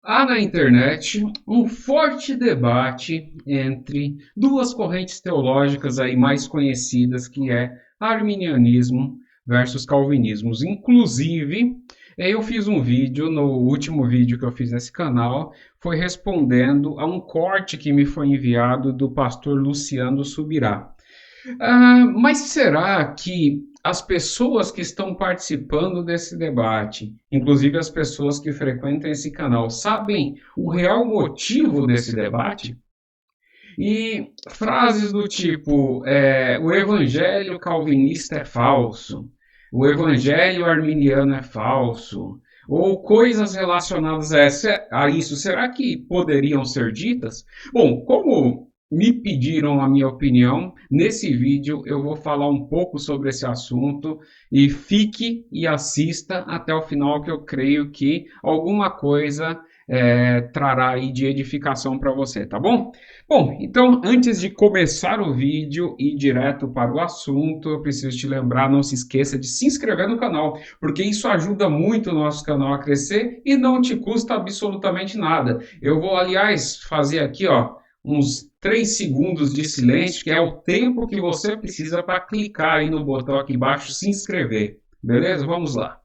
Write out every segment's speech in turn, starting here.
Há na internet um forte debate entre duas correntes teológicas aí mais conhecidas, que é arminianismo versus calvinismo. Inclusive, eu fiz um vídeo, no último vídeo que eu fiz nesse canal, foi respondendo a um corte que me foi enviado do pastor Luciano Subirá. Mas será que as pessoas que estão participando desse debate, inclusive as pessoas que frequentam esse canal, sabem o real motivo desse debate? E frases do tipo: o evangelho calvinista é falso, o evangelho arminiano é falso, ou coisas relacionadas a isso, será que poderiam ser ditas? Bom, como me pediram a minha opinião, nesse vídeo eu vou falar um pouco sobre esse assunto e fique e assista até o final, que eu creio que alguma coisa trará aí de edificação para você, tá bom? Bom, então antes de começar o vídeo e ir direto para o assunto, eu preciso te lembrar, não se esqueça de se inscrever no canal, porque isso ajuda muito o nosso canal a crescer e não te custa absolutamente nada. Eu vou, aliás, fazer aqui, ó, uns 3 segundos de silêncio, que é o tempo que você precisa para clicar aí no botão aqui embaixo, se inscrever. Beleza? Vamos lá.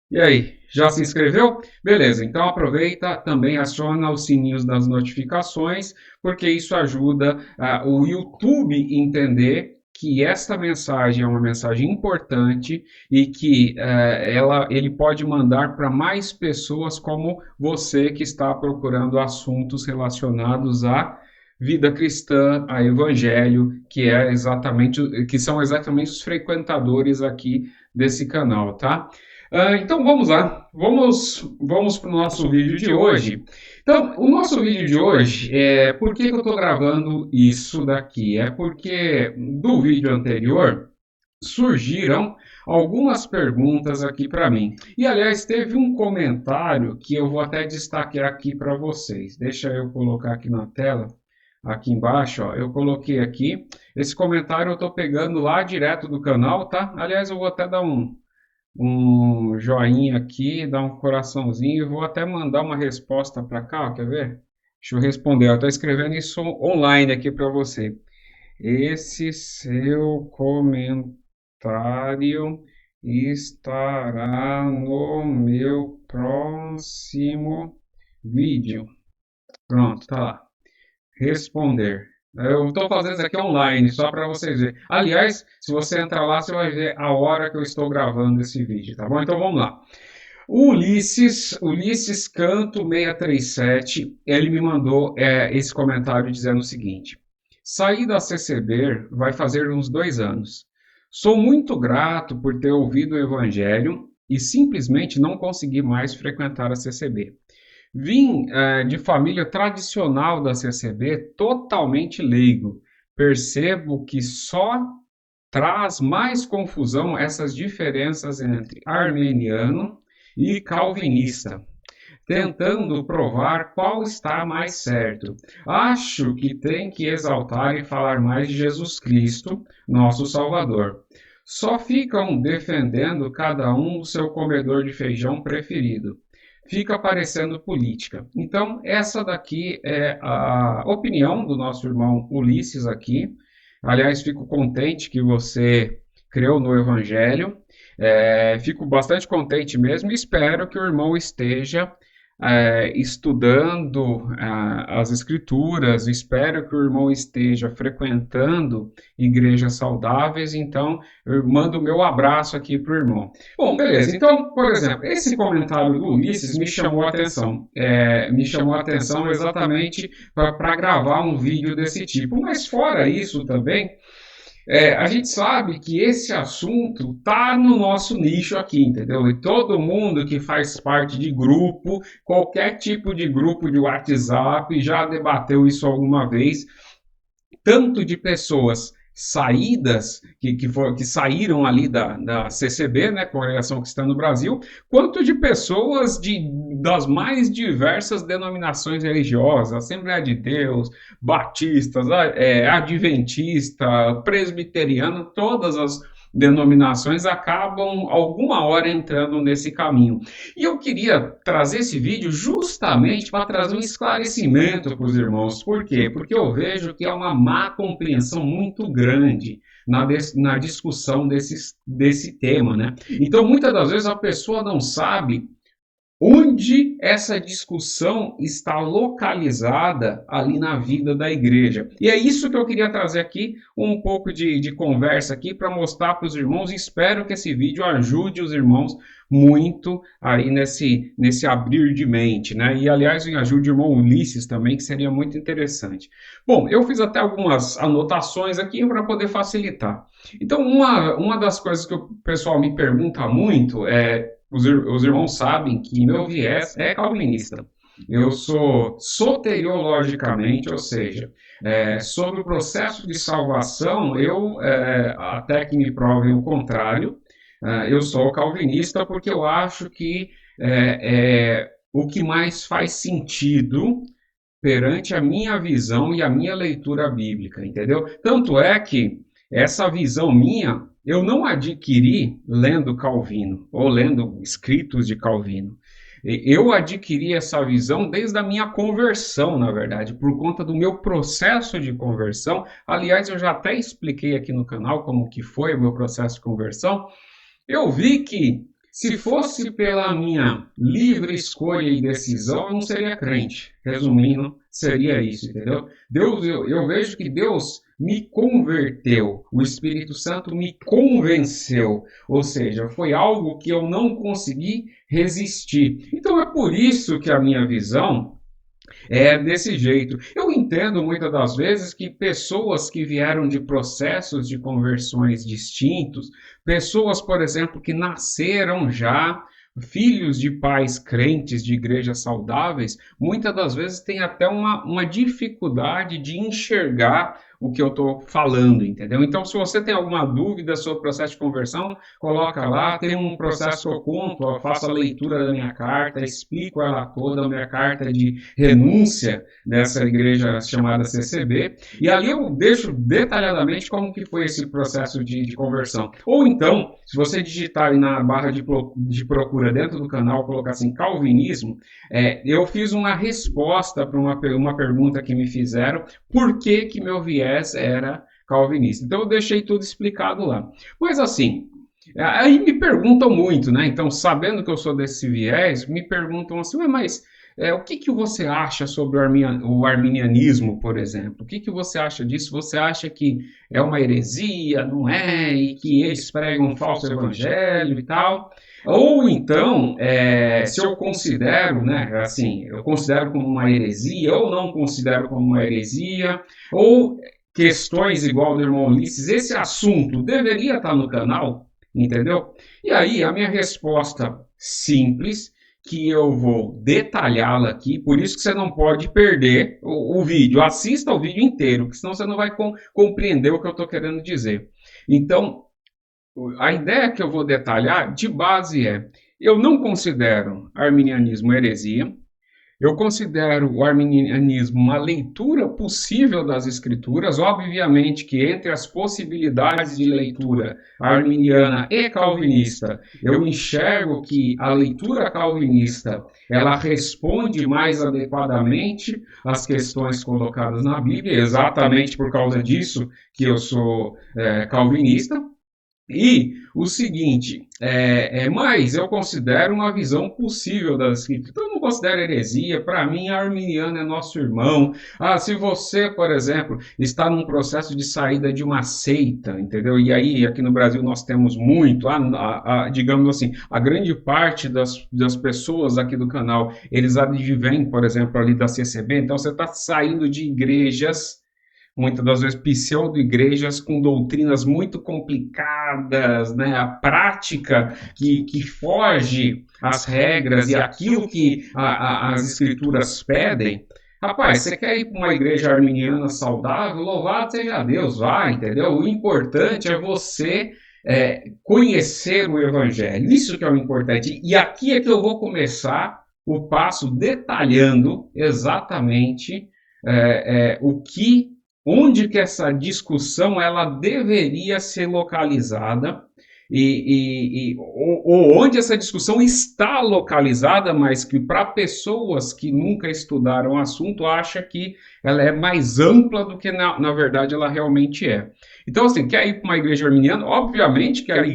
E aí, já se inscreveu? Beleza, então aproveita, também aciona os sininhos das notificações, porque isso ajuda o YouTube entender que esta mensagem é uma mensagem importante e que ele pode mandar para mais pessoas como você, que está procurando assuntos relacionados à vida cristã, a evangelho, que são exatamente os frequentadores aqui desse canal, tá? Então vamos lá, vamos para o nosso vídeo de hoje. Então, o nosso vídeo de hoje, por que eu estou gravando isso daqui? É porque do vídeo anterior surgiram algumas perguntas aqui para mim. E aliás, teve um comentário que eu vou até destacar aqui para vocês. Deixa eu colocar aqui na tela. Aqui embaixo, ó, eu coloquei aqui. Esse comentário eu estou pegando lá direto do canal, tá? Aliás, eu vou até dar um joinha aqui, dar um coraçãozinho e vou até mandar uma resposta para cá, ó, quer ver? Deixa eu responder, eu estou escrevendo isso online aqui para você. Esse seu comentário estará no meu próximo vídeo. Pronto, tá lá. Responder. Eu estou fazendo isso aqui online, só para vocês verem. Aliás, se você entrar lá, você vai ver a hora que eu estou gravando esse vídeo, tá bom? Então vamos lá. O Ulisses Canto 637, ele me mandou esse comentário dizendo o seguinte: saí da CCB vai fazer uns 2 anos. Sou muito grato por ter ouvido o Evangelho e simplesmente não consegui mais frequentar a CCB. Vim de família tradicional da CCB, totalmente leigo. Percebo que só traz mais confusão essas diferenças entre armeniano e calvinista, tentando provar qual está mais certo. Acho que tem que exaltar e falar mais de Jesus Cristo, nosso Salvador. Só ficam defendendo cada um o seu comedor de feijão preferido. Fica parecendo política. Então, essa daqui é a opinião do nosso irmão Ulisses aqui. Aliás, fico contente que você creu no Evangelho. Fico bastante contente mesmo e espero que o irmão esteja estudando as Escrituras. Espero que o irmão esteja frequentando igrejas saudáveis. Então, eu mando o meu abraço aqui para o irmão. Bom, beleza. Então, por exemplo, esse comentário do Ulisses me chamou a atenção. Me chamou a atenção exatamente para gravar um vídeo desse tipo. Mas fora isso também, a gente sabe que esse assunto está no nosso nicho aqui, entendeu? E todo mundo que faz parte de grupo, qualquer tipo de grupo de WhatsApp, já debateu isso alguma vez, tanto de pessoas saídas, que saíram ali da CCB, né, Congregação Cristã no Brasil, quanto de pessoas das mais diversas denominações religiosas, Assembleia de Deus, batistas, adventista, presbiteriano, todas as denominações acabam alguma hora entrando nesse caminho. E eu queria trazer esse vídeo justamente para trazer um esclarecimento para os irmãos. Por quê? Porque eu vejo que é uma má compreensão muito grande na discussão desse tema, né? Então, muitas das vezes a pessoa não sabe onde essa discussão está localizada ali na vida da igreja. E é isso que eu queria trazer aqui, um pouco de conversa aqui para mostrar para os irmãos, e espero que esse vídeo ajude os irmãos muito aí nesse abrir de mente, né? E aliás, ajude o irmão Ulisses também, que seria muito interessante. Bom, eu fiz até algumas anotações aqui para poder facilitar. Então, uma das coisas que o pessoal me pergunta muito é: os irmãos sabem que meu viés é calvinista. Eu sou soteriologicamente, ou seja, sobre o processo de salvação, até que me provem o contrário, eu sou calvinista porque eu acho que o que mais faz sentido perante a minha visão e a minha leitura bíblica, entendeu? Tanto é que essa visão minha eu não adquiri lendo Calvino ou lendo escritos de Calvino. Eu adquiri essa visão desde a minha conversão, na verdade, por conta do meu processo de conversão. Aliás, eu já até expliquei aqui no canal como que foi o meu processo de conversão. Eu vi que se fosse pela minha livre escolha e decisão, eu não seria crente. Resumindo, seria isso, entendeu? Eu vejo que Deus me converteu, o Espírito Santo me convenceu, ou seja, foi algo que eu não consegui resistir. Então é por isso que a minha visão é desse jeito. Eu entendo muitas das vezes que pessoas que vieram de processos de conversões distintos, pessoas, por exemplo, que nasceram já filhos de pais crentes de igrejas saudáveis, muitas das vezes têm até uma dificuldade de enxergar o que eu estou falando, entendeu? Então, se você tem alguma dúvida sobre o processo de conversão, coloca lá, tem um processo que eu conto, eu faço a leitura da minha carta, explico ela toda, a minha carta de renúncia dessa igreja chamada CCB, e ali eu deixo detalhadamente como que foi esse processo de conversão. Ou então, se você digitar aí na barra de procura dentro do canal, colocar assim, calvinismo, eu fiz uma resposta para uma pergunta que me fizeram, por que meu viés era calvinista. Então eu deixei tudo explicado lá. Mas assim, aí me perguntam muito, né? Então, sabendo que eu sou desse viés, me perguntam assim, mas o que você acha sobre o arminianismo, por exemplo? O que você acha disso? Você acha que é uma heresia, não é? E que eles pregam um falso evangelho e tal? Ou então, se eu considero, né, assim, eu considero como uma heresia, ou não considero como uma heresia, ou questões igual do irmão Ulisses, esse assunto deveria estar no canal, entendeu? E aí, a minha resposta simples, que eu vou detalhá-la aqui, por isso que você não pode perder o vídeo. Assista o vídeo inteiro, porque senão você não vai compreender o que eu estou querendo dizer. Então, a ideia que eu vou detalhar de base eu não considero arminianismo heresia, eu considero o arminianismo uma leitura possível das escrituras, obviamente que entre as possibilidades de leitura arminiana e calvinista, eu enxergo que a leitura calvinista, ela responde mais adequadamente às questões colocadas na Bíblia, exatamente por causa disso que eu sou calvinista. E o seguinte, mas eu considero uma visão possível das escrituras. Então, eu não considero heresia. Para mim, arminiano é nosso irmão. Se você, por exemplo, está num processo de saída de uma seita, entendeu? E aí, aqui no Brasil, nós temos muito, digamos assim, a grande parte das pessoas aqui do canal, eles advêm, por exemplo, ali da CCB. Então, você está saindo de igrejas, muitas das vezes pseudo-igrejas com doutrinas muito complicadas, né? A prática que foge às regras e aquilo que as escrituras pedem. Rapaz, você quer ir para uma igreja arminiana saudável? Louvado seja Deus, vai, entendeu? O importante é você conhecer o evangelho, isso que é o importante. E aqui é que eu vou começar o passo detalhando exatamente onde que essa discussão ela deveria ser localizada ou onde essa discussão está localizada, mas que para pessoas que nunca estudaram o assunto, acha que ela é mais ampla do que na verdade ela realmente é. Então, assim, quer ir para uma igreja arminiana? Obviamente que as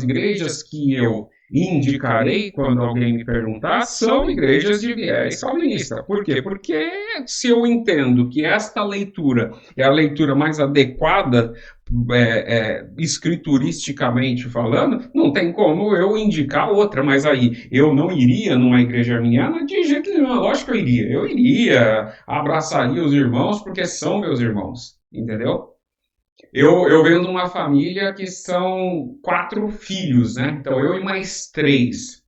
igrejas que eu indicarei quando alguém me perguntar são igrejas de viés calvinista. Por quê? Porque se eu entendo que esta leitura é a leitura mais adequada escrituristicamente falando, não tem como eu indicar outra, mas aí eu não iria numa igreja arminiana de jeito nenhum, lógico que eu iria, abraçaria os irmãos porque são meus irmãos, entendeu? Eu venho de uma família que são 4 filhos, né? Então eu e mais 3.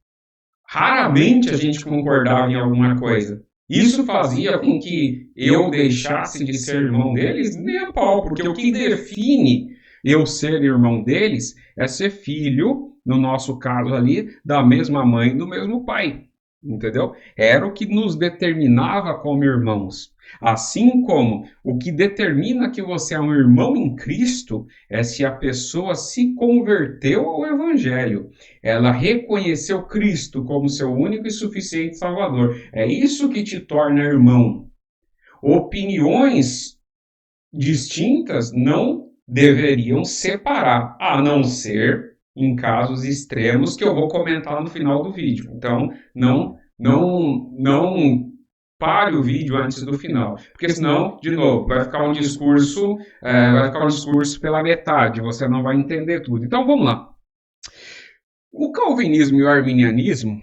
Raramente a gente concordava em alguma coisa. Isso fazia com que eu deixasse de ser irmão deles nem a pau, porque o que define eu ser irmão deles é ser filho, no nosso caso ali, da mesma mãe e do mesmo pai. Entendeu? Era o que nos determinava como irmãos. Assim como o que determina que você é um irmão em Cristo é se a pessoa se converteu ao Evangelho. Ela reconheceu Cristo como seu único e suficiente Salvador. É isso que te torna irmão. Opiniões distintas não deveriam separar, a não ser em casos extremos que eu vou comentar no final do vídeo. Então, não pare o vídeo antes do final, porque senão, de novo, vai ficar um discurso pela metade, você não vai entender tudo. Então, vamos lá. O calvinismo e o arminianismo,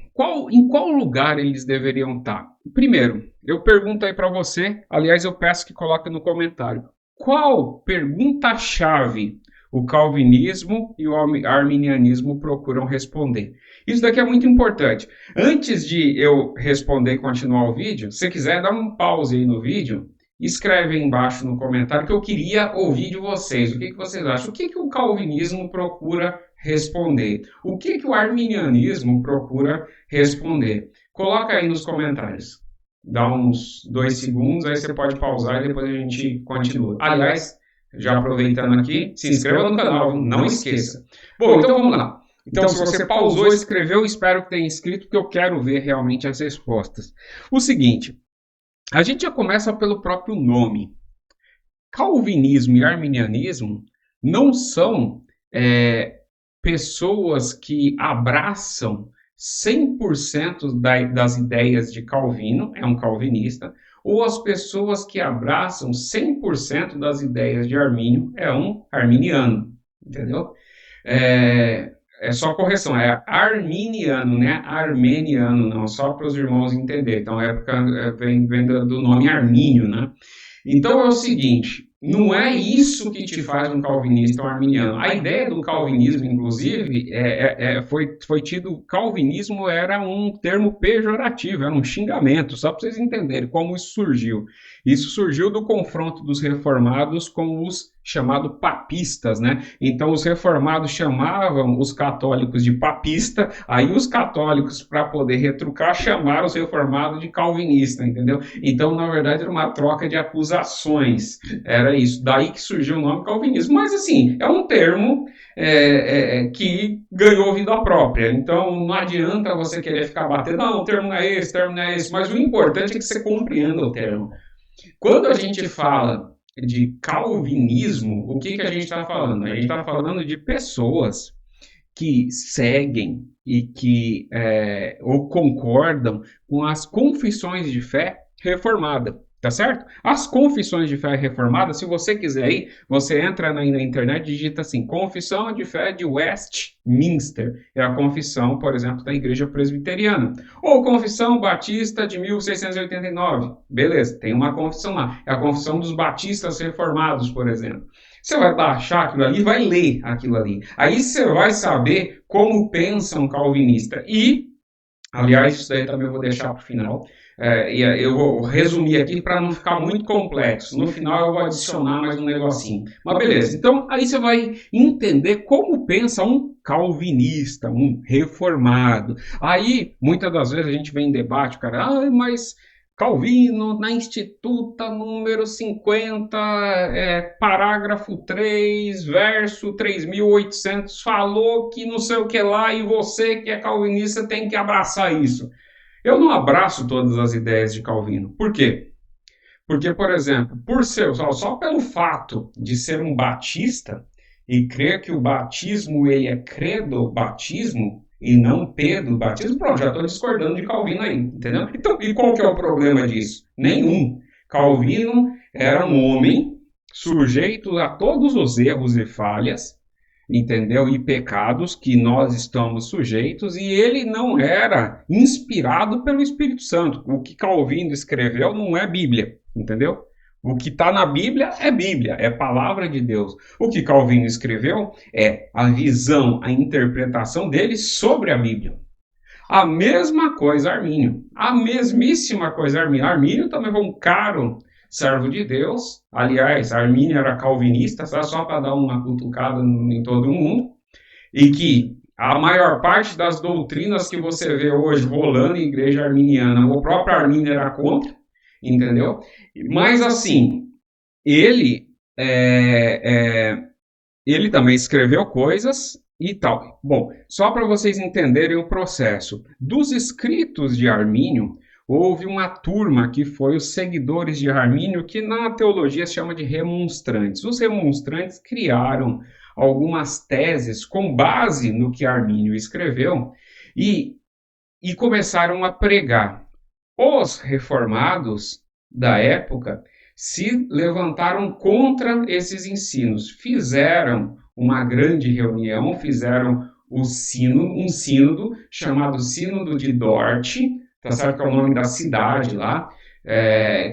em qual lugar eles deveriam estar? Primeiro, eu pergunto aí para você, aliás, eu peço que coloque no comentário. Qual pergunta-chave o calvinismo e o arminianismo procuram responder? Isso daqui é muito importante. Antes de eu responder e continuar o vídeo, se quiser dar um pause aí no vídeo, escreve aí embaixo no comentário que eu queria ouvir de vocês. O que vocês acham? O que o calvinismo procura responder? O que o arminianismo procura responder? Coloca aí nos comentários. Dá uns 2 segundos, aí você pode pausar e depois a gente continua. Aliás, já aproveitando aqui, se inscreva no canal, não esqueça. Bom, então vamos lá. Então, se você pausou e escreveu, espero que tenha escrito, porque eu quero ver realmente as respostas. O seguinte, a gente já começa pelo próprio nome. Calvinismo e arminianismo não são pessoas que abraçam 100% das ideias de Calvino, é um calvinista, ou as pessoas que abraçam 100% das ideias de Armínio, é um arminiano, entendeu? É só correção, é arminiano, né? Armeniano, não, só para os irmãos entenderem. Então, vem do nome Armínio, né? Então, é o seguinte, não é isso que te faz um calvinista ou um arminiano. A ideia do calvinismo, inclusive, foi tido, calvinismo era um termo pejorativo, era um xingamento, só para vocês entenderem como isso surgiu. Isso surgiu do confronto dos reformados com os chamados papistas, né? Então, os reformados chamavam os católicos de papista, aí os católicos, para poder retrucar, chamaram os reformados de calvinista, entendeu? Então, na verdade, era uma troca de acusações, era isso, daí que surgiu o nome calvinismo, mas assim, é um termo que ganhou vida própria, então não adianta você querer ficar batendo, não, o termo não é esse, mas o importante é que você compreenda o termo. Quando a gente fala de calvinismo, o que a gente está falando? A gente está falando de pessoas que seguem e que ou concordam com as confissões de fé reformada. Tá certo? As confissões de fé reformada, se você quiser aí, você entra na internet e digita assim, Confissão de Fé de Westminster. É a confissão, por exemplo, da Igreja Presbiteriana. Ou Confissão Batista de 1689. Beleza, tem uma confissão lá. É a confissão dos batistas reformados, por exemplo. Você vai baixar aquilo ali e vai ler aquilo ali. Aí você vai saber como pensa um calvinista. E, aliás, isso daí também eu vou deixar para o final. Eu vou resumir aqui para não ficar muito complexo. No final eu vou adicionar mais um negocinho. Mas beleza, então aí você vai entender como pensa um calvinista, um reformado. Aí, muitas das vezes a gente vem em debate, cara, mas Calvino, na Instituta número 50, parágrafo 3, verso 3.800, falou que não sei o que lá, e você que é calvinista tem que abraçar isso. Eu não abraço todas as ideias de Calvino. Por quê? Porque, por exemplo, só pelo fato de ser um batista e crer que o batismo ele é credo batismo e não pedo batismo, pronto, já estou discordando de Calvino aí, entendeu? Então, e qual que é o problema disso? Nenhum. Calvino era um homem sujeito a todos os erros e falhas, entendeu? E pecados que nós estamos sujeitos, e ele não era inspirado pelo Espírito Santo. O que Calvino escreveu não é Bíblia, entendeu? O que está na Bíblia, é palavra de Deus. O que Calvino escreveu é a visão, a interpretação dele sobre a Bíblia. A mesma coisa Armínio, a mesmíssima coisa Armínio. Armínio também foi um caro servo de Deus. Aliás, Armínio era calvinista, só para dar uma cutucada em todo mundo. E que a maior parte das doutrinas que você vê hoje rolando em igreja arminiana, o próprio Armínio era contra, entendeu? Mas assim, ele também escreveu coisas e tal. Bom, só para vocês entenderem o processo. Dos escritos de Armínio, houve uma turma que foi os seguidores de Armínio, que na teologia se chama de remonstrantes. Os remonstrantes criaram algumas teses com base no que Armínio escreveu e começaram a pregar. Os reformados da época se levantaram contra esses ensinos, fizeram uma grande reunião, fizeram um sínodo chamado Sínodo de Dort, tá certo? Que é o nome da cidade lá,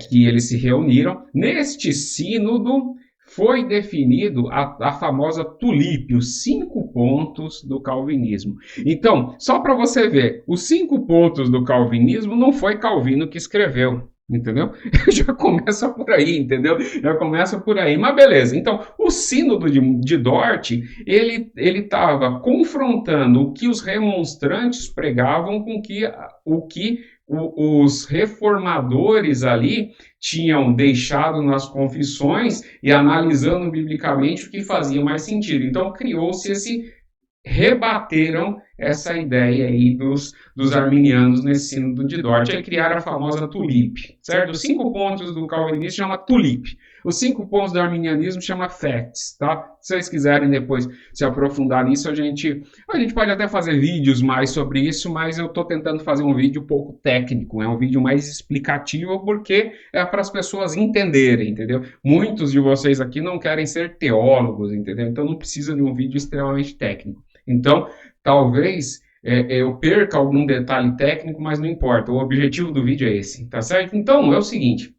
que eles se reuniram. Neste sínodo foi definido a famosa tulipe, os 5 pontos do calvinismo. Então, só para você ver, os 5 pontos do calvinismo não foi Calvino que escreveu, entendeu? Já começa por aí, entendeu? Já começa por aí, mas beleza. Então, o sínodo de Dort, ele estava confrontando o que os remonstrantes pregavam com o que os reformadores ali tinham deixado nas confissões e analisando biblicamente o que fazia mais sentido. Então, rebateram essa ideia aí dos arminianos nesse sínodo de Dort. Aí criaram a famosa tulipe, certo? Os 5 pontos do calvinismo chama tulipe. Os 5 pontos do arminianismo chama facts, tá? Se vocês quiserem depois se aprofundar nisso, a gente pode até fazer vídeos mais sobre isso, mas eu estou tentando fazer um vídeo um pouco técnico, é um vídeo mais explicativo, porque é para as pessoas entenderem, entendeu? Muitos de vocês aqui não querem ser teólogos, entendeu? Então não precisa de um vídeo extremamente técnico. Então, talvez eu perca algum detalhe técnico, mas não importa. O objetivo do vídeo é esse, tá certo? Então, é o seguinte.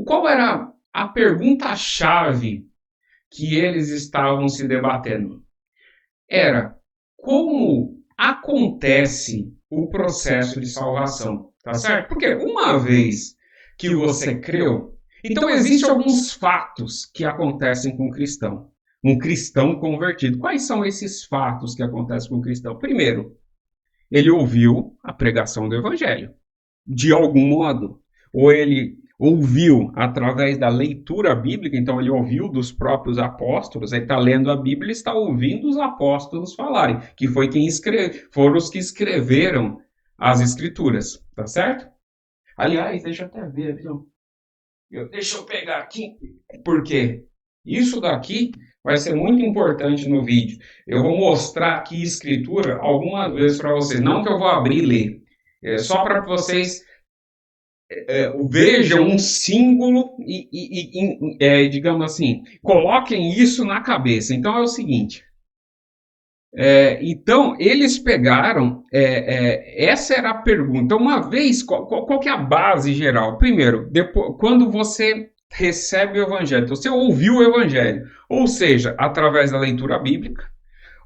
Qual era a pergunta-chave que eles estavam se debatendo? Era como acontece o processo de salvação, tá certo? Porque uma vez que você creu, então existem alguns fatos que acontecem com o cristão. Um cristão convertido. Quais são esses fatos que acontecem com o cristão? Primeiro, ele ouviu a pregação do evangelho, de algum modo. Ou ele ouviu através da leitura bíblica, então ele ouviu dos próprios apóstolos, ele está lendo a Bíblia e está ouvindo os apóstolos falarem, que foram os que escreveram as escrituras, tá certo? Aliás, deixa eu até ver, viu? Deixa eu pegar aqui, porque isso daqui vai ser muito importante no vídeo. Eu vou mostrar aqui escritura algumas vezes para vocês. Não que eu vou abrir e ler. Só para que vocês vejam um símbolo e, digamos assim, coloquem isso na cabeça. Então é o seguinte. Então, eles pegaram, essa era a pergunta. Uma vez, qual que é a base geral? Primeiro, depois, quando você recebe o evangelho, então, você ouviu o evangelho, ou seja, através da leitura bíblica,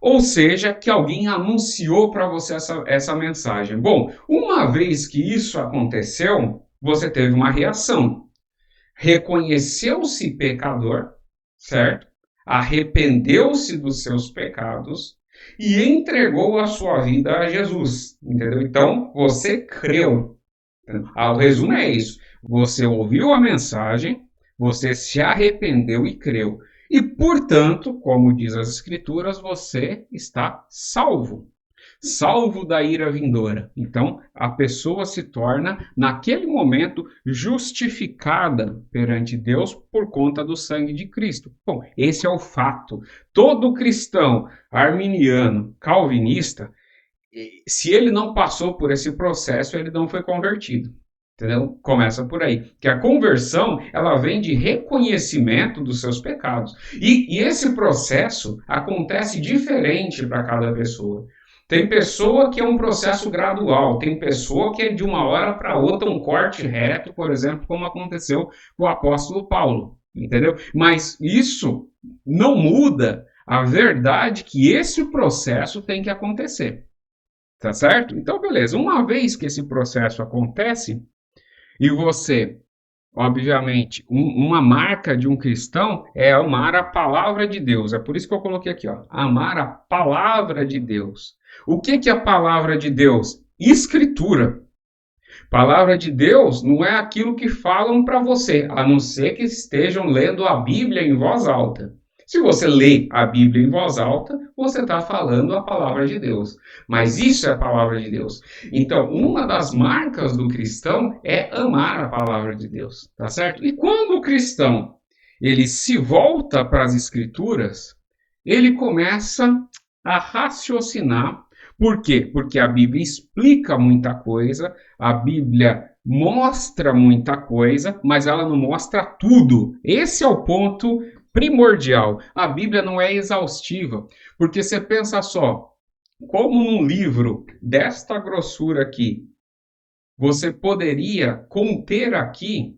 ou seja, que alguém anunciou para você essa mensagem. Bom, uma vez que isso aconteceu, você teve uma reação. Reconheceu-se pecador, certo? Arrependeu-se dos seus pecados e entregou a sua vida a Jesus, entendeu? Então, você creu. O resumo é isso. Você ouviu a mensagem, você se arrependeu e creu. E, portanto, como diz as Escrituras, você está salvo. Salvo da ira vindoura. Então, a pessoa se torna, naquele momento, justificada perante Deus por conta do sangue de Cristo. Bom, esse é o fato. Todo cristão arminiano, calvinista, se ele não passou por esse processo, ele não foi convertido. Entendeu? Começa por aí. Que a conversão, ela vem de reconhecimento dos seus pecados. E esse processo acontece diferente para cada pessoa. Tem pessoa que é um processo gradual, tem pessoa que é de uma hora para outra um corte reto, por exemplo, como aconteceu com o apóstolo Paulo, entendeu? Mas isso não muda a verdade que esse processo tem que acontecer, tá certo? Então, beleza, uma vez que esse processo acontece e você, obviamente, uma marca de um cristão é amar a palavra de Deus. É por isso que eu coloquei aqui, ó, amar a palavra de Deus. O que é a palavra de Deus? Escritura. Palavra de Deus não é aquilo que falam para você, a não ser que estejam lendo a Bíblia em voz alta. Se você lê a Bíblia em voz alta, você está falando a palavra de Deus. Mas isso é a palavra de Deus. Então, uma das marcas do cristão é amar a palavra de Deus, tá certo? E quando o cristão ele se volta para as Escrituras, ele começa a raciocinar. Por quê? Porque a Bíblia explica muita coisa, a Bíblia mostra muita coisa, mas ela não mostra tudo. Esse é o ponto primordial. A Bíblia não é exaustiva, porque você pensa só, como num livro desta grossura aqui, você poderia conter aqui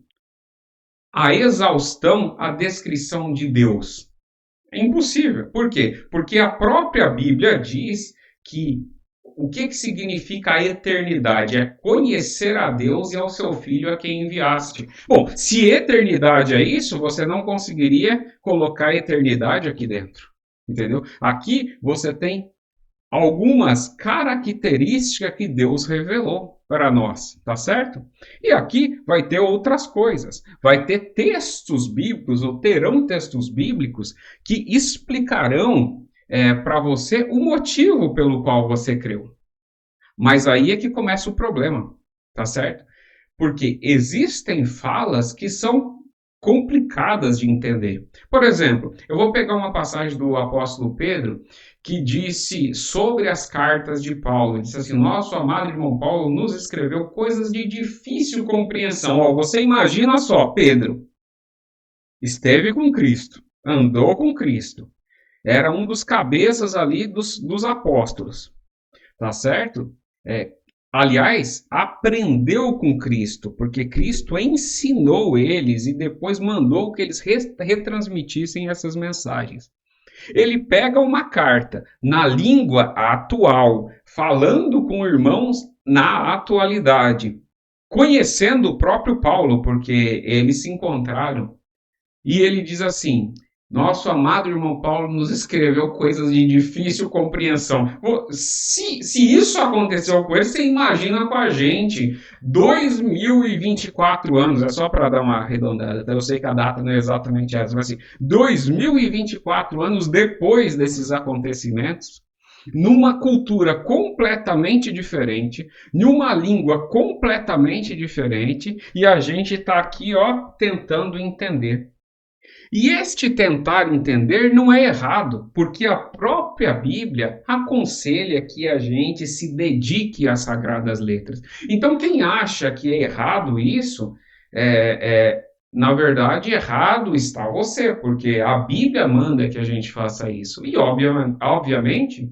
a exaustão, a descrição de Deus? É impossível. Por quê? Porque a própria Bíblia diz que o que significa a eternidade? É conhecer a Deus e ao seu Filho a quem enviaste. Bom, se eternidade é isso, você não conseguiria colocar a eternidade aqui dentro. Entendeu? Aqui você tem algumas características que Deus revelou para nós, tá certo? E aqui vai ter outras coisas. Vai ter textos bíblicos, ou terão textos bíblicos, que explicarão para você o motivo pelo qual você creu. Mas aí é que começa o problema, tá certo? Porque existem falas que são complicadas de entender. Por exemplo, eu vou pegar uma passagem do apóstolo Pedro que disse sobre as cartas de Paulo. Ele disse assim: nosso amado irmão Paulo nos escreveu coisas de difícil compreensão. Ó, você imagina só, Pedro esteve com Cristo, andou com Cristo, era um dos cabeças ali dos apóstolos, tá certo? Aliás, aprendeu com Cristo, porque Cristo ensinou eles e depois mandou que eles retransmitissem essas mensagens. Ele pega uma carta na língua atual, falando com irmãos na atualidade, conhecendo o próprio Paulo, porque eles se encontraram. E ele diz assim: nosso amado irmão Paulo nos escreveu coisas de difícil compreensão. Se isso aconteceu com ele, você imagina com a gente, 2024 anos, é só para dar uma arredondada, eu sei que a data não é exatamente essa, mas assim, 2024 anos depois desses acontecimentos, numa cultura completamente diferente, numa língua completamente diferente, e a gente está aqui, ó, tentando entender. E este tentar entender não é errado, porque a própria Bíblia aconselha que a gente se dedique às sagradas letras. Então, quem acha que é errado isso, na verdade, errado está você, porque a Bíblia manda que a gente faça isso. E, obviamente,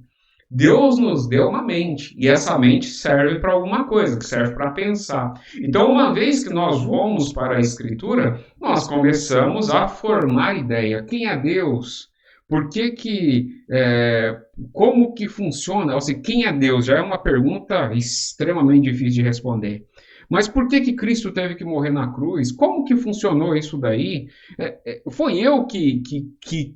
Deus nos deu uma mente, e essa mente serve para alguma coisa, que serve para pensar. Então, uma vez que nós vamos para a Escritura, nós começamos a formar ideia. Quem é Deus? Por como que funciona? Ou seja, quem é Deus? Já é uma pergunta extremamente difícil de responder. Mas por que Cristo teve que morrer na cruz? Como que funcionou isso daí? Foi eu que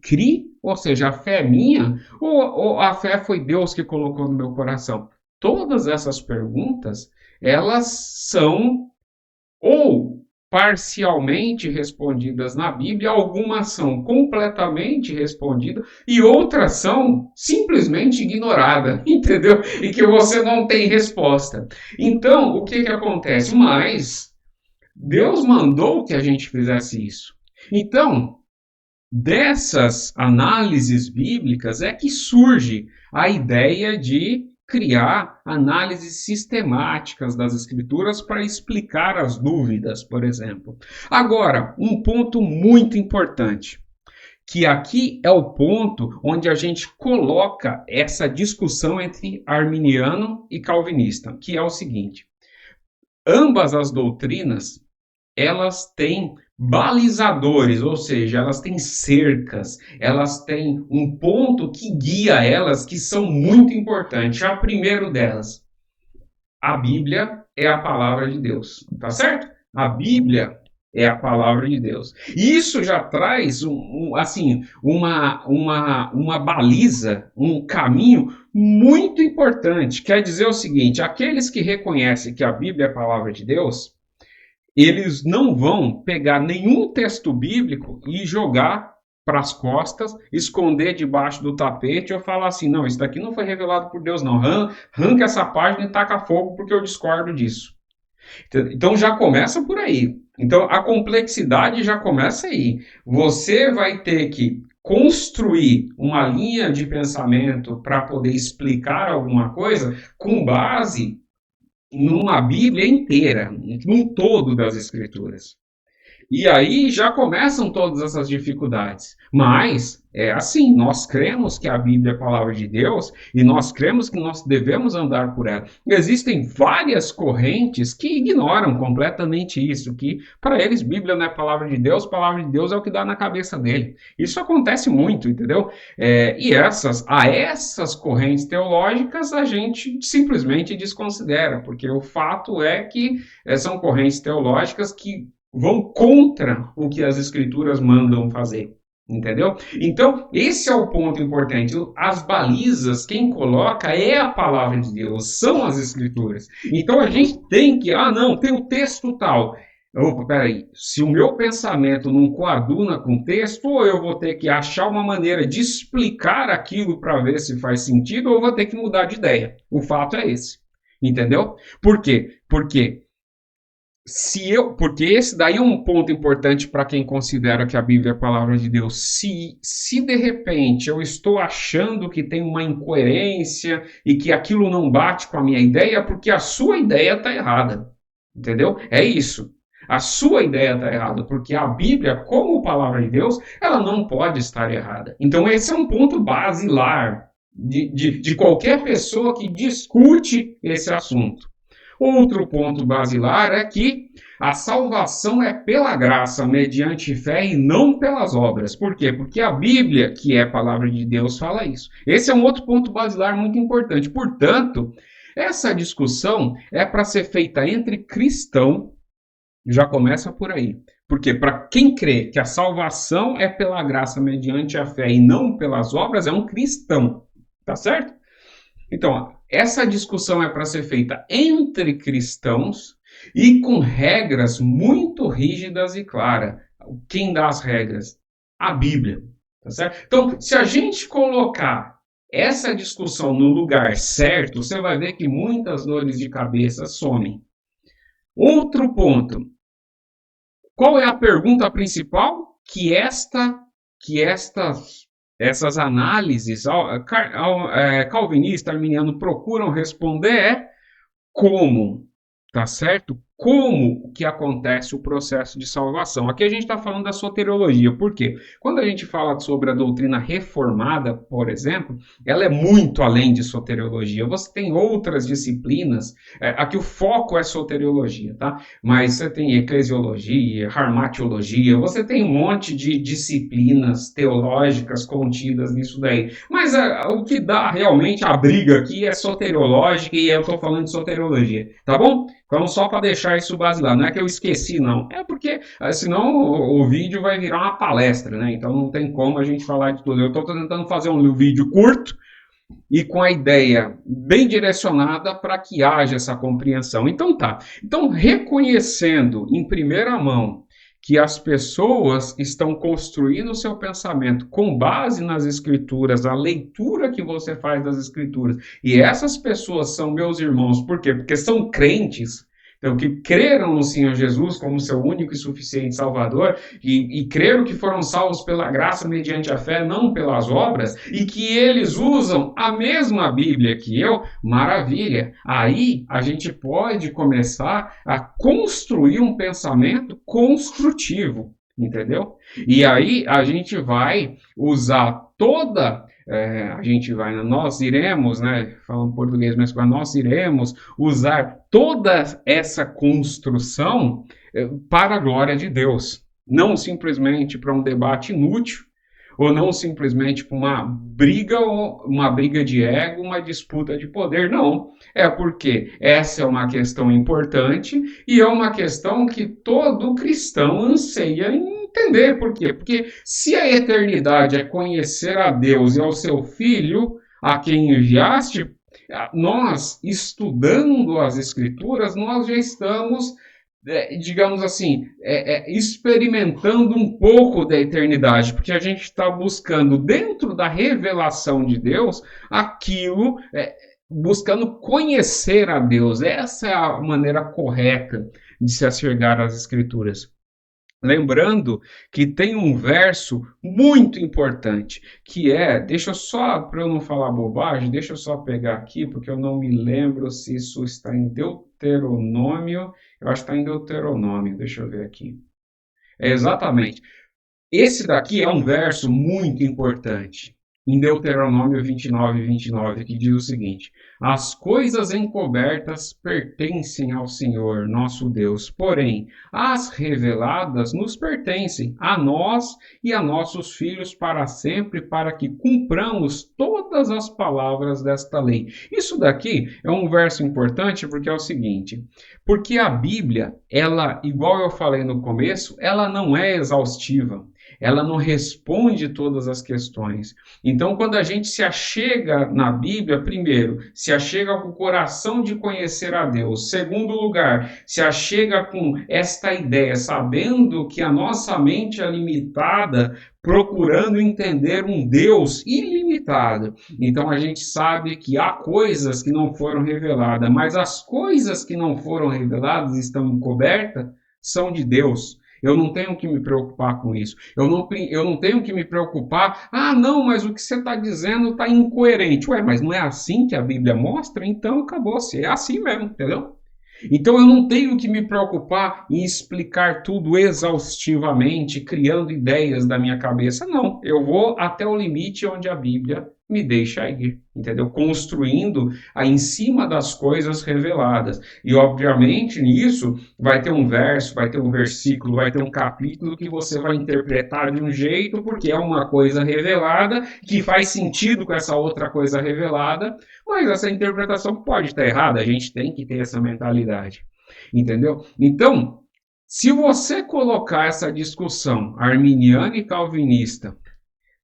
criei? Ou seja, a fé é minha? Ou a fé foi Deus que colocou no meu coração? todas essas perguntas, elas são ou parcialmente respondidas na Bíblia, algumas são completamente respondidas e outras são simplesmente ignoradas, entendeu? E que você não tem resposta. Então, o que acontece? Mas Deus mandou que a gente fizesse isso. Então, dessas análises bíblicas é que surge a ideia de criar análises sistemáticas das escrituras para explicar as dúvidas, por exemplo. Agora, um ponto muito importante, que aqui é o ponto onde a gente coloca essa discussão entre arminiano e calvinista, que é o seguinte: ambas as doutrinas, elas têm balizadores, ou seja, elas têm cercas, elas têm um ponto que guia elas que são muito importantes. A primeiro delas, a Bíblia é a palavra de Deus, tá certo? A Bíblia é a palavra de Deus. E isso já traz uma baliza, um caminho muito importante. Quer dizer o seguinte: aqueles que reconhecem que a Bíblia é a palavra de Deus, eles não vão pegar nenhum texto bíblico e jogar para as costas, esconder debaixo do tapete ou falar assim: não, isso daqui não foi revelado por Deus, não. Arranca essa página e taca fogo porque eu discordo disso. Então já começa por aí. Então a complexidade já começa aí. Você vai ter que construir uma linha de pensamento para poder explicar alguma coisa com base numa Bíblia inteira, num todo das Escrituras. E aí já começam todas essas dificuldades. Mas é assim, nós cremos que a Bíblia é a palavra de Deus e nós cremos que nós devemos andar por ela. Existem várias correntes que ignoram completamente isso, que para eles Bíblia não é a palavra de Deus é o que dá na cabeça dele. Isso acontece muito, entendeu? E essas correntes teológicas a gente simplesmente desconsidera, porque o fato é que são correntes teológicas que vão contra o que as escrituras mandam fazer, entendeu? Então, esse é o ponto importante. As balizas, quem coloca é a palavra de Deus, são as escrituras. Então, a gente tem que, não, tem o texto tal. Opa, peraí, se o meu pensamento não coaduna com o texto, ou eu vou ter que achar uma maneira de explicar aquilo para ver se faz sentido, ou eu vou ter que mudar de ideia. O fato é esse, entendeu? Por quê? Porque esse daí é um ponto importante para quem considera que a Bíblia é a palavra de Deus. Se de repente eu estou achando que tem uma incoerência e que aquilo não bate com a minha ideia, é porque a sua ideia está errada. Entendeu? É isso. A sua ideia está errada, porque a Bíblia, como palavra de Deus, ela não pode estar errada. Então esse é um ponto basilar de qualquer pessoa que discute esse assunto. Outro ponto basilar é que a salvação é pela graça, mediante fé e não pelas obras. Por quê? Porque a Bíblia, que é a palavra de Deus, fala isso. Esse é um outro ponto basilar muito importante. Portanto, essa discussão é para ser feita entre cristãos, já começa por aí. Porque para quem crê que a salvação é pela graça, mediante a fé e não pelas obras, é um cristão. Tá certo? Então, essa discussão é para ser feita entre cristãos e com regras muito rígidas e claras. Quem dá as regras? A Bíblia. Tá certo? Então, se a gente colocar essa discussão no lugar certo, você vai ver que muitas dores de cabeça somem. Outro ponto. Qual é a pergunta principal que essas análises calvinista, arminiano procuram responder é como, tá certo? Como que acontece o processo de salvação? Aqui a gente está falando da soteriologia. Por quê? Quando a gente fala sobre a doutrina reformada, por exemplo, ela é muito além de soteriologia. Você tem outras disciplinas, aqui o foco é soteriologia, tá? Mas você tem eclesiologia, harmatiologia, você tem um monte de disciplinas teológicas contidas nisso daí. Mas o que dá realmente a briga aqui é soteriológica e eu estou falando de soteriologia, tá bom? Então, só para deixar isso basilar, não é que eu esqueci, não. É porque, senão, o vídeo vai virar uma palestra, né? Então, não tem como a gente falar de tudo. Eu estou tentando fazer um vídeo curto, e com a ideia bem direcionada para que haja essa compreensão. Então tá. Então, reconhecendo em primeira mão que as pessoas estão construindo o seu pensamento com base nas escrituras, a leitura que você faz das escrituras, e essas pessoas são meus irmãos, por quê? Porque são crentes, então, que creram no Senhor Jesus como seu único e suficiente Salvador, e creram que foram salvos pela graça mediante a fé, não pelas obras, e que eles usam a mesma Bíblia que eu, maravilha. Aí a gente pode começar a construir um pensamento construtivo, entendeu? E aí a gente vai usar nós iremos, né, falando português, mas nós iremos usar toda essa construção para a glória de Deus. Não simplesmente para um debate inútil, ou não simplesmente para uma briga de ego, uma disputa de poder. Não, é porque essa é uma questão importante e é uma questão que todo cristão anseia entender. Por quê? Porque se a eternidade é conhecer a Deus e ao seu Filho, a quem enviaste, nós, estudando as Escrituras, nós já estamos, digamos assim, experimentando um pouco da eternidade, porque a gente está buscando, dentro da revelação de Deus, aquilo, buscando conhecer a Deus. Essa é a maneira correta de se achegar às Escrituras. Lembrando que tem um verso muito importante, que deixa eu só, para eu não falar bobagem, deixa eu só pegar aqui, porque eu não me lembro se isso está em Deuteronômio, eu acho que está em Deuteronômio, deixa eu ver aqui. Exatamente. Esse daqui é um verso muito importante, em Deuteronômio 29, que diz o seguinte: as coisas encobertas pertencem ao Senhor, nosso Deus, porém, as reveladas nos pertencem, a nós e a nossos filhos para sempre, para que cumpramos todas as palavras desta lei. Isso daqui é um verso importante porque é o seguinte, porque a Bíblia, ela, igual eu falei no começo, ela não é exaustiva. Ela não responde todas as questões. Então, quando a gente se achega na Bíblia, primeiro, se achega com o coração de conhecer a Deus. Segundo lugar, se achega com esta ideia, sabendo que a nossa mente é limitada, procurando entender um Deus ilimitado. Então, a gente sabe que há coisas que não foram reveladas, mas as coisas que não foram reveladas estão encobertas, são de Deus. Eu não tenho que me preocupar com isso. Eu não tenho que me preocupar. Ah, não, mas o que você está dizendo está incoerente. Ué, mas não é assim que a Bíblia mostra? Então acabou-se. É assim mesmo, entendeu? Então eu não tenho que me preocupar em explicar tudo exaustivamente, criando ideias da minha cabeça. Não, eu vou até o limite onde a Bíblia me deixa ir, entendeu? Construindo em cima das coisas reveladas. E obviamente nisso vai ter um verso, vai ter um versículo, vai ter um capítulo que você vai interpretar de um jeito, porque é uma coisa revelada que faz sentido com essa outra coisa revelada, mas essa interpretação pode estar errada, a gente tem que ter essa mentalidade, entendeu? Então, se você colocar essa discussão arminiana e calvinista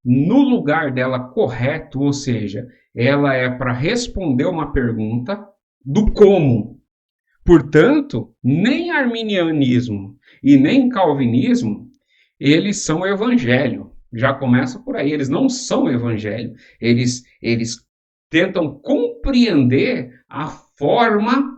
no lugar dela correto, ou seja, ela é para responder uma pergunta do como. Portanto, nem arminianismo e nem calvinismo, eles são evangelho. Já começa por aí, eles não são evangelho. Eles tentam compreender a forma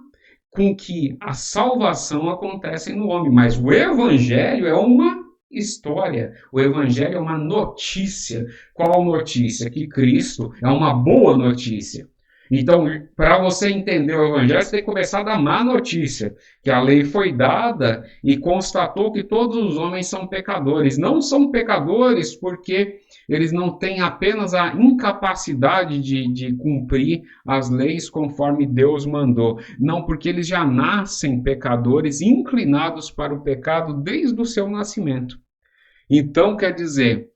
com que a salvação acontece no homem. Mas o evangelho é uma história. O evangelho é uma notícia. Qual notícia? Que Cristo é uma boa notícia. Então, para você entender o evangelho, você tem que começar da má notícia, que a lei foi dada e constatou que todos os homens são pecadores. Não são pecadores porque eles não têm apenas a incapacidade de cumprir as leis conforme Deus mandou. Não, porque eles já nascem pecadores, inclinados para o pecado desde o seu nascimento. Então, quer dizer,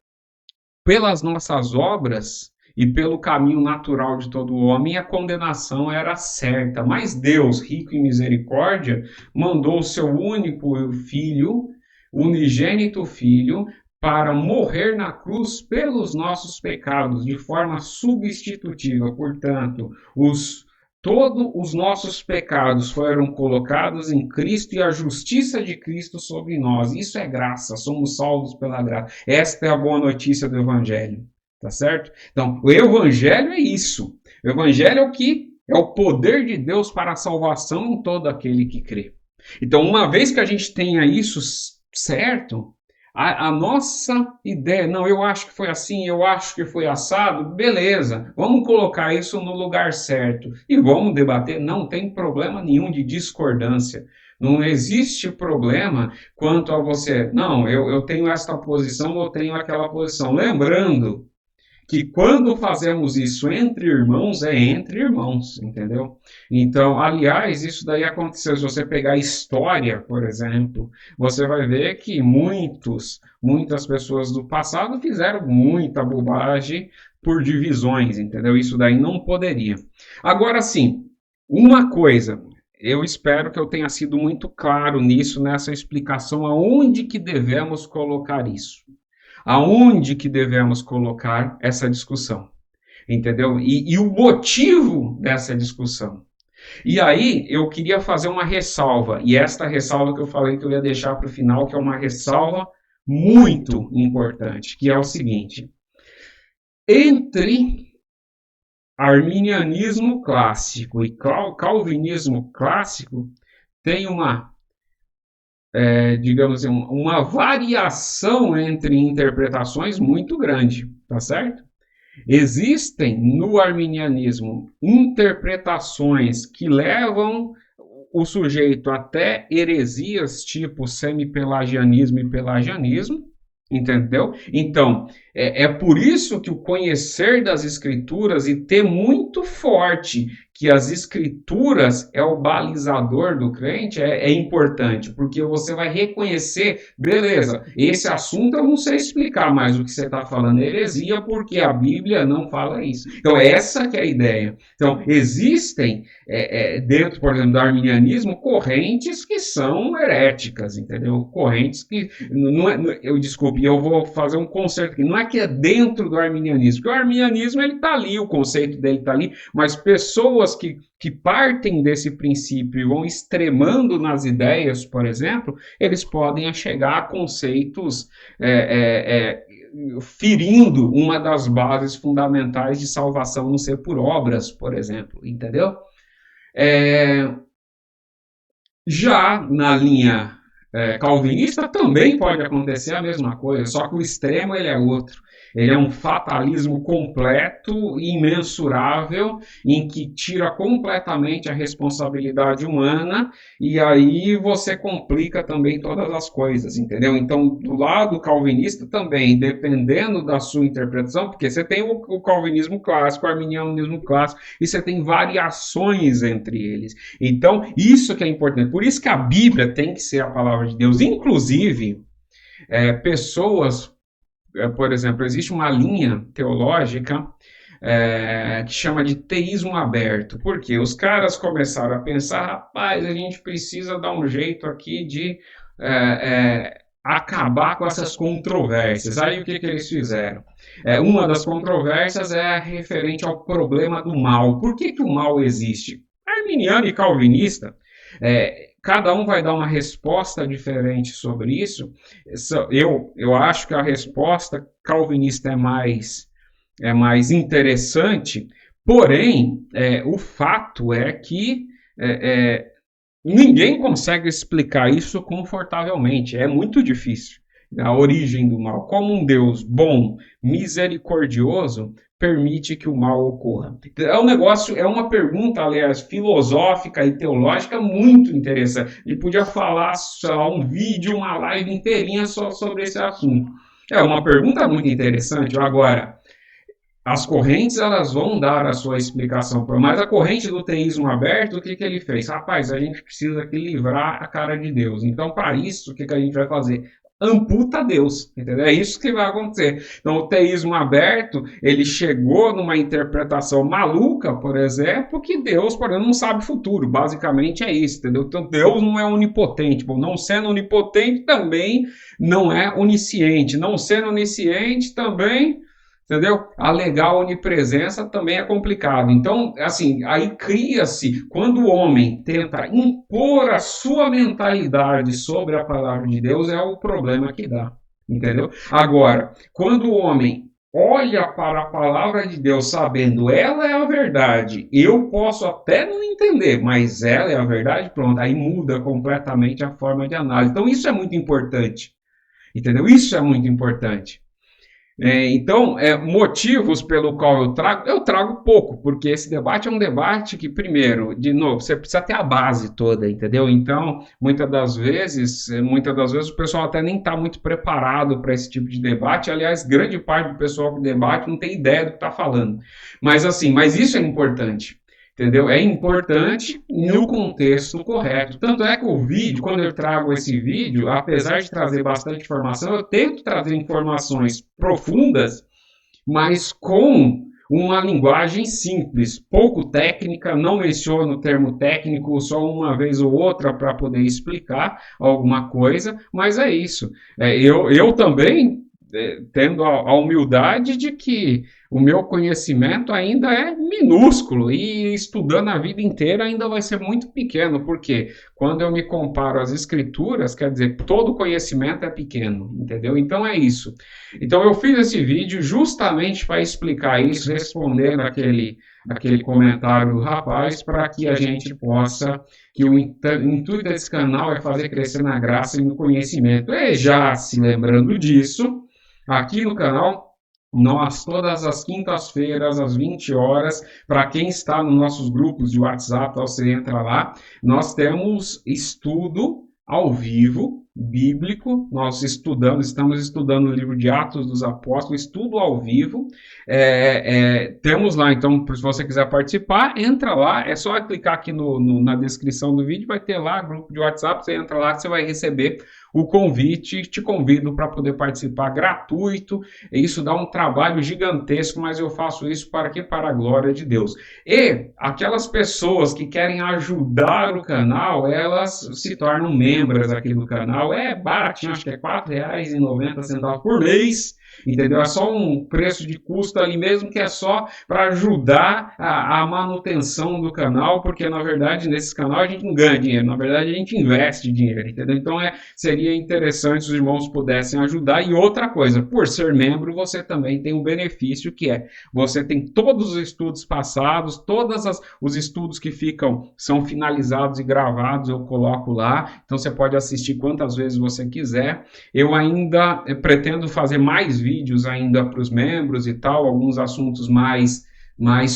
pelas nossas obras e pelo caminho natural de todo homem, a condenação era certa. Mas Deus, rico em misericórdia, mandou o seu único filho, unigênito filho, para morrer na cruz pelos nossos pecados, de forma substitutiva. Portanto, todos os nossos pecados foram colocados em Cristo e a justiça de Cristo sobre nós. Isso é graça, somos salvos pela graça. Esta é a boa notícia do Evangelho, tá certo? Então, o Evangelho é isso. O Evangelho é o que é o poder de Deus para a salvação em todo aquele que crê. Então, uma vez que a gente tenha isso certo, a nossa ideia, não, eu acho que foi assim, eu acho que foi assado, beleza, vamos colocar isso no lugar certo e vamos debater, não tem problema nenhum de discordância. Não existe problema quanto a você, não, eu tenho esta posição, eu tenho aquela posição. Lembrando que quando fazemos isso entre irmãos, é entre irmãos, entendeu? Então, aliás, isso daí aconteceu, se você pegar a história, por exemplo, você vai ver que muitas pessoas do passado fizeram muita bobagem por divisões, entendeu? Isso daí não poderia. Agora sim, uma coisa, eu espero que eu tenha sido muito claro nisso, nessa explicação, aonde que devemos colocar isso. Aonde que devemos colocar essa discussão, entendeu? E o motivo dessa discussão. E aí eu queria fazer uma ressalva, e esta ressalva que eu falei que eu ia deixar para o final, que é uma ressalva muito importante, que é o seguinte: entre arminianismo clássico e calvinismo clássico tem digamos assim, uma variação entre interpretações muito grande, tá certo? Existem no arminianismo interpretações que levam o sujeito até heresias tipo semipelagianismo e pelagianismo, entendeu? Então, é por isso que o conhecer das escrituras e ter muito forte que as escrituras é o balizador do crente é importante, porque você vai reconhecer, beleza, esse assunto eu não sei explicar, mas o que você está falando é heresia, porque a Bíblia não fala isso. Então, essa que é a ideia. Então, existem, dentro, por exemplo, do arminianismo, correntes que são heréticas, entendeu? Correntes que, desculpe, eu vou fazer um conserto aqui, não é que é dentro do arminianismo, porque o arminianismo ele está ali, o conceito dele está ali, mas pessoas que partem desse princípio e vão extremando nas ideias, por exemplo, eles podem chegar a conceitos ferindo uma das bases fundamentais de salvação não ser por obras, por exemplo, entendeu? Já na linha calvinista também pode acontecer a mesma coisa, só que o extremo ele é outro. Ele é um fatalismo completo e imensurável, em que tira completamente a responsabilidade humana, e aí você complica também todas as coisas, entendeu? Então, do lado calvinista também, dependendo da sua interpretação, porque você tem o calvinismo clássico, o arminianismo clássico, e você tem variações entre eles. Então, isso que é importante. Por isso que a Bíblia tem que ser a palavra de Deus. Inclusive, pessoas... Por exemplo, existe uma linha teológica que chama de teísmo aberto. Por quê? Os caras começaram a pensar, rapaz, a gente precisa dar um jeito aqui de acabar com essas controvérsias. Aí o que eles fizeram? Uma das controvérsias é referente ao problema do mal. Por que o mal existe? Arminiano e calvinista... cada um vai dar uma resposta diferente sobre isso. Eu acho que a resposta calvinista é mais interessante, porém, o fato é que ninguém consegue explicar isso confortavelmente. É muito difícil. A origem do mal. Como um Deus bom, misericordioso, permite que o mal ocorra. É um negócio, é uma pergunta, aliás, filosófica e teológica muito interessante. E podia falar só um vídeo, uma live inteirinha só sobre esse assunto. É uma pergunta muito interessante. Agora, as correntes elas vão dar a sua explicação, mas a corrente do teísmo aberto, o que ele fez? Rapaz, a gente precisa aqui livrar a cara de Deus. Então, para isso, o que a gente vai fazer? amputa Deus, entendeu? É isso que vai acontecer. Então, o teísmo aberto, ele chegou numa interpretação maluca, por exemplo, que Deus, por exemplo, não sabe o futuro. Basicamente é isso, entendeu? Então, Deus não é onipotente. Bom, não sendo onipotente, também não é onisciente. Não sendo onisciente, também... Entendeu? Alegar a onipresença também é complicado. Então, assim, aí cria-se, quando o homem tenta impor a sua mentalidade sobre a palavra de Deus, é o problema que dá. Entendeu? Agora, quando o homem olha para a palavra de Deus sabendo ela é a verdade, eu posso até não entender, mas ela é a verdade, pronto, aí muda completamente a forma de análise. Então, isso é muito importante. Entendeu? Isso é muito importante. Então, motivos pelo qual eu trago pouco, porque esse debate é um debate que, primeiro, de novo, você precisa ter a base toda, entendeu? Então, muitas das vezes o pessoal até nem está muito preparado para esse tipo de debate. Aliás, grande parte do pessoal que debate não tem ideia do que está falando. Mas assim, mas isso é importante. Entendeu? É importante no contexto correto. Tanto é que o vídeo, quando eu trago esse vídeo, apesar de trazer bastante informação, eu tento trazer informações profundas, mas com uma linguagem simples, pouco técnica, não menciono o termo técnico só uma vez ou outra para poder explicar alguma coisa, mas é isso. Eu também tendo a humildade de que o meu conhecimento ainda é minúsculo e estudando a vida inteira ainda vai ser muito pequeno, porque quando eu me comparo às escrituras, quer dizer, todo conhecimento é pequeno, entendeu? Então é isso. Então eu fiz esse vídeo justamente para explicar isso, respondendo aquele comentário do rapaz, para que a gente possa, que o intuito desse canal é fazer crescer na graça e no conhecimento. E já se lembrando disso, aqui no canal, nós, todas as quintas-feiras, às 20 horas, para quem está nos nossos grupos de WhatsApp, você entra lá, nós temos estudo ao vivo, bíblico, estamos estudando o livro de Atos dos Apóstolos, estudo ao vivo, temos lá, então, se você quiser participar, entra lá, é só clicar aqui na descrição do vídeo, vai ter lá grupo de WhatsApp, você entra lá que você vai receber o convite, te convido para poder participar gratuito, isso dá um trabalho gigantesco, mas eu faço isso para quê? Para a glória de Deus. E aquelas pessoas que querem ajudar o canal, elas se tornam membros aqui do canal, é baratinho, acho que é R$ 4,90 por mês, entendeu? É só um preço de custo ali mesmo, que é só para ajudar a manutenção do canal, porque na verdade nesse canal a gente não ganha dinheiro, na verdade a gente investe dinheiro, entendeu? Então seria interessante se os irmãos pudessem ajudar. E outra coisa, por ser membro, você também tem um benefício, que é, você tem todos os estudos passados, todos os estudos que são finalizados e gravados, eu coloco lá, então você pode assistir quantas vezes você quiser. Eu ainda pretendo fazer mais vídeos ainda para os membros e tal, alguns assuntos mais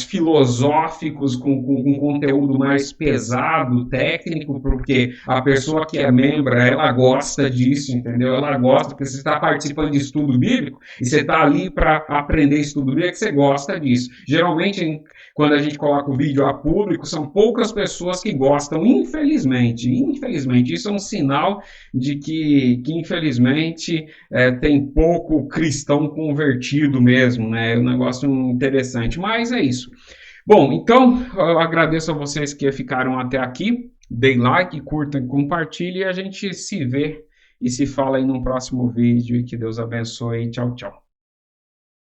filosóficos, com conteúdo mais pesado, técnico, porque a pessoa que é membro, ela gosta disso, entendeu? Ela gosta, porque você está participando de estudo bíblico, e você está ali para aprender estudo bíblico, você gosta disso. Geralmente, quando a gente coloca o vídeo a público, são poucas pessoas que gostam, infelizmente. Infelizmente, isso é um sinal de que infelizmente, tem pouco cristão convertido mesmo, né? É um negócio interessante, mas é isso. Bom, então, eu agradeço a vocês que ficaram até aqui. Deem like, curtam, compartilhem e a gente se vê e se fala aí num próximo vídeo. E que Deus abençoe. Tchau, tchau.